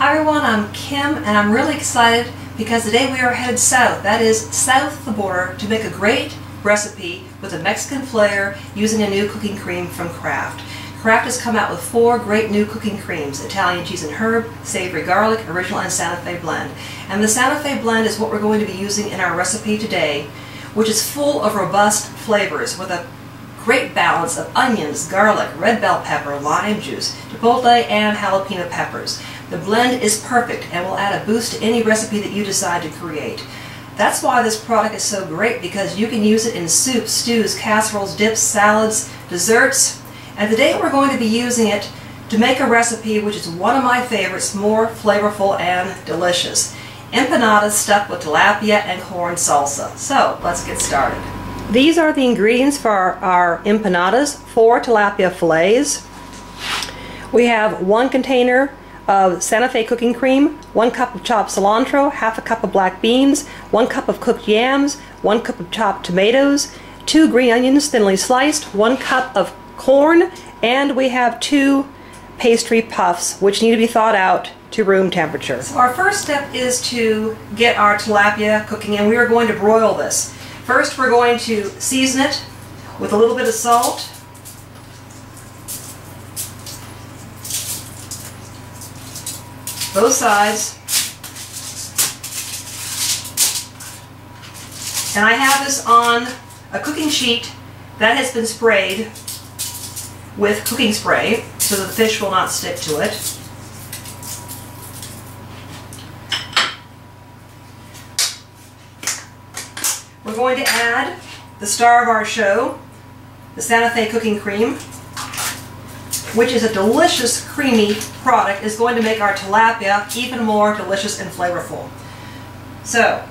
Hi everyone, I'm Kim and I'm really excited because today we are headed south, that is south of the border, to make a great recipe with a Mexican flair using a new cooking cream from Kraft. Kraft has come out with 4 great new cooking creams: Italian cheese and herb, savory garlic, original, and Santa Fe blend. And the Santa Fe blend is what we're going to be using in our recipe today, which is full of robust flavors with a great balance of onions, garlic, red bell pepper, lime juice, chipotle, and jalapeno peppers. The blend is perfect and will add a boost to any recipe that you decide to create. That's why this product is so great, because you can use it in soups, stews, casseroles, dips, salads, desserts. And today we're going to be using it to make a recipe which is one of my favorites, more flavorful and delicious: empanadas stuffed with tilapia and corn salsa. So let's get started. These are the ingredients for our empanadas: 4 tilapia fillets. We have 1 container of Santa Fe Cooking Creme, 1 cup of chopped cilantro, half a cup of black beans, 1 cup of cooked yams, 1 cup of chopped tomatoes, 2 green onions thinly sliced, 1 cup of corn, and we have 2 pastry puffs which need to be thawed out to room temperature. So our first step is to get our tilapia cooking, and we are going to broil this. First we're going to season it with a little bit of salt, both sides, and I have this on a cooking sheet that has been sprayed with cooking spray so that the fish will not stick to it. We're going to add the star of our show, the Santa Fe Cooking Creme, which is a delicious creamy product. Is going to make our tilapia even more delicious and flavorful. So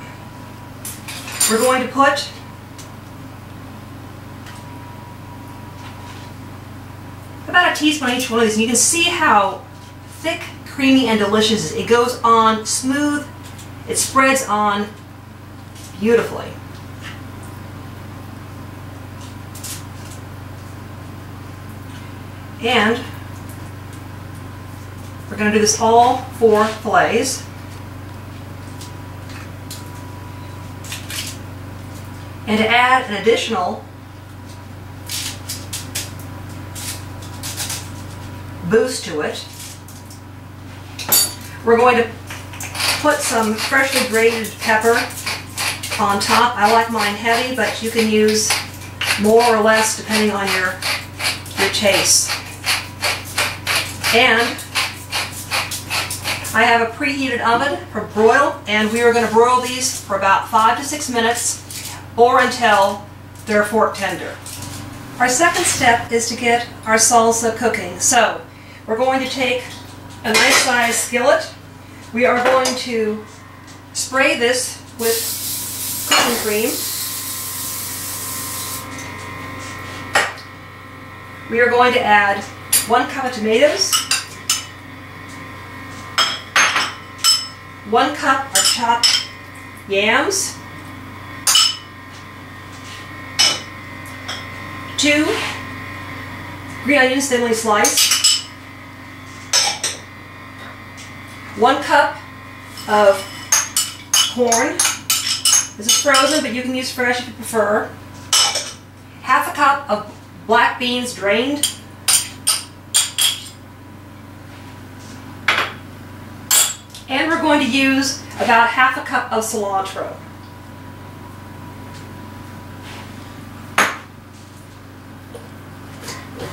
we're going to put about a teaspoon each one of these, and you can see how thick, creamy, and delicious it is. It goes on smooth, it spreads on beautifully. And we're going to do this all 4 fillets. And to add an additional boost to it, we're going to put some freshly grated pepper on top. I like mine heavy, but you can use more or less depending on your taste. And I have a preheated oven for broil, and we are going to broil these for about 5 to 6 minutes or until they're fork tender. Our second step is to get our salsa cooking. So we're going to take a nice sized skillet. We are going to spray this with cooking cream. We are going to add 1 cup of tomatoes, 1 cup of chopped yams, 2 green onions thinly sliced, 1 cup of corn. This is frozen, but you can use fresh if you prefer. Half a cup of black beans drained, and we're going to use about half a cup of cilantro.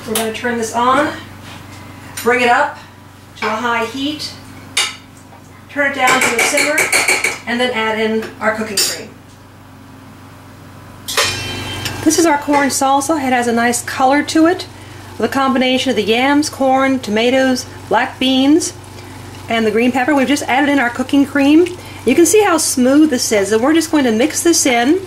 We're going to turn this on, bring it up to a high heat, turn it down to a simmer, and then add in our cooking cream. This is our corn salsa. It has a nice color to it with a combination of the yams, corn, tomatoes, black beans, and the green pepper. We've just added in our cooking cream. You can see how smooth this is, and we're just going to mix this in.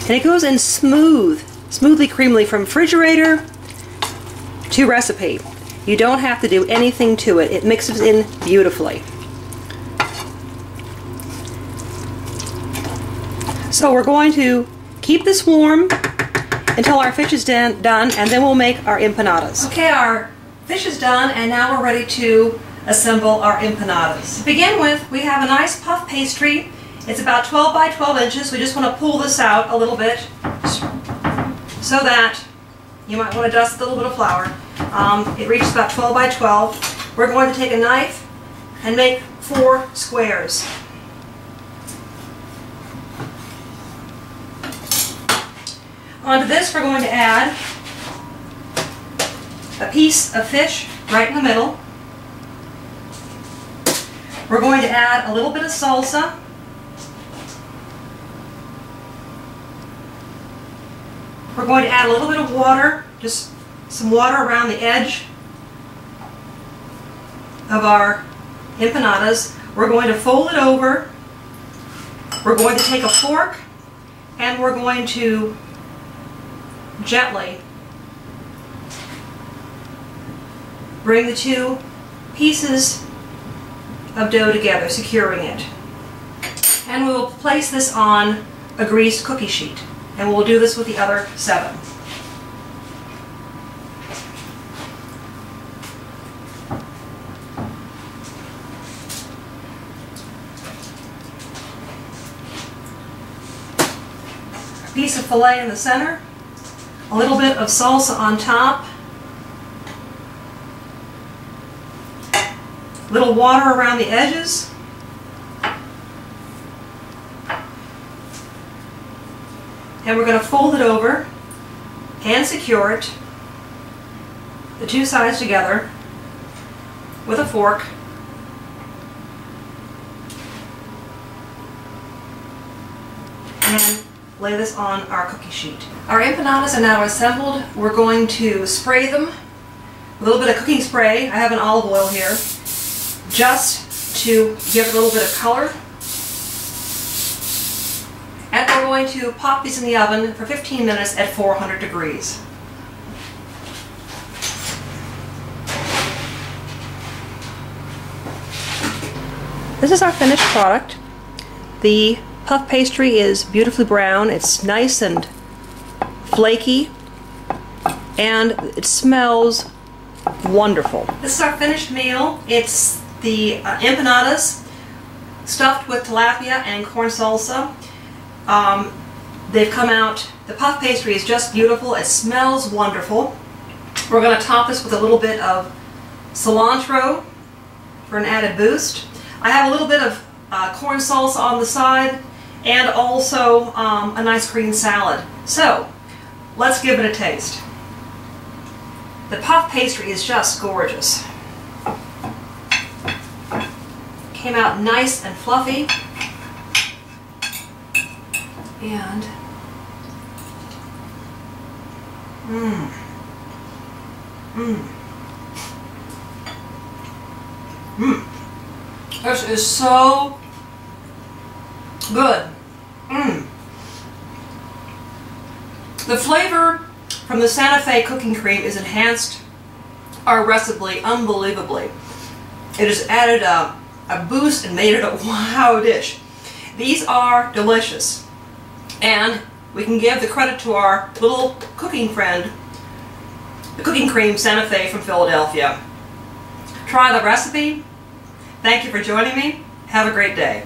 And it goes in smoothly creamily from refrigerator to recipe. You don't have to do anything to it. It mixes in beautifully. So we're going to keep this warm until our fish is done, and then we'll make our empanadas. Okay, our Fish is done, and now we're ready to assemble our empanadas. To begin with, we have a nice puff pastry. It's about 12 by 12 inches. We just want to pull this out a little bit so that you might want to dust a little bit of flour. It reaches about 12 by 12. We're going to take a knife and make 4 squares. Onto this, we're going to add a piece of fish right in the middle. We're going to add a little bit of salsa. We're going to add a little bit of water, just some water around the edge of our empanadas. We're going to fold it over. We're going to take a fork and we're going to gently bring the 2 pieces of dough together, securing it. And we will place this on a greased cookie sheet. And we'll do this with the other 7. A piece of filet in the center, a little bit of salsa on top, a little water around the edges, and we're going to fold it over and secure it, the 2 sides together, with a fork. And lay this on our cookie sheet. Our empanadas are now assembled. We're going to spray them with a little bit of cooking spray. I have an olive oil here, just to give it a little bit of color. And we're going to pop these in the oven for 15 minutes at 400 degrees. This is our finished product. The puff pastry is beautifully brown. It's nice and flaky, and it smells wonderful. This is our finished meal. It's the empanadas stuffed with tilapia and corn salsa. They've come out, the puff pastry is just beautiful. It smells wonderful. We're going to top this with a little bit of cilantro for an added boost. I have a little bit of corn salsa on the side, and also a nice green salad. So, let's give it a taste. The puff pastry is just gorgeous. Came out nice and fluffy. And this is so good. The flavor from the Santa Fe Cooking Creme is enhanced our recipe unbelievably. It has added a boost and made it a wow dish. These are delicious. And we can give the credit to our little cooking friend, the Cooking Creme Santa Fe from Philadelphia. Try the recipe. Thank you for joining me. Have a great day.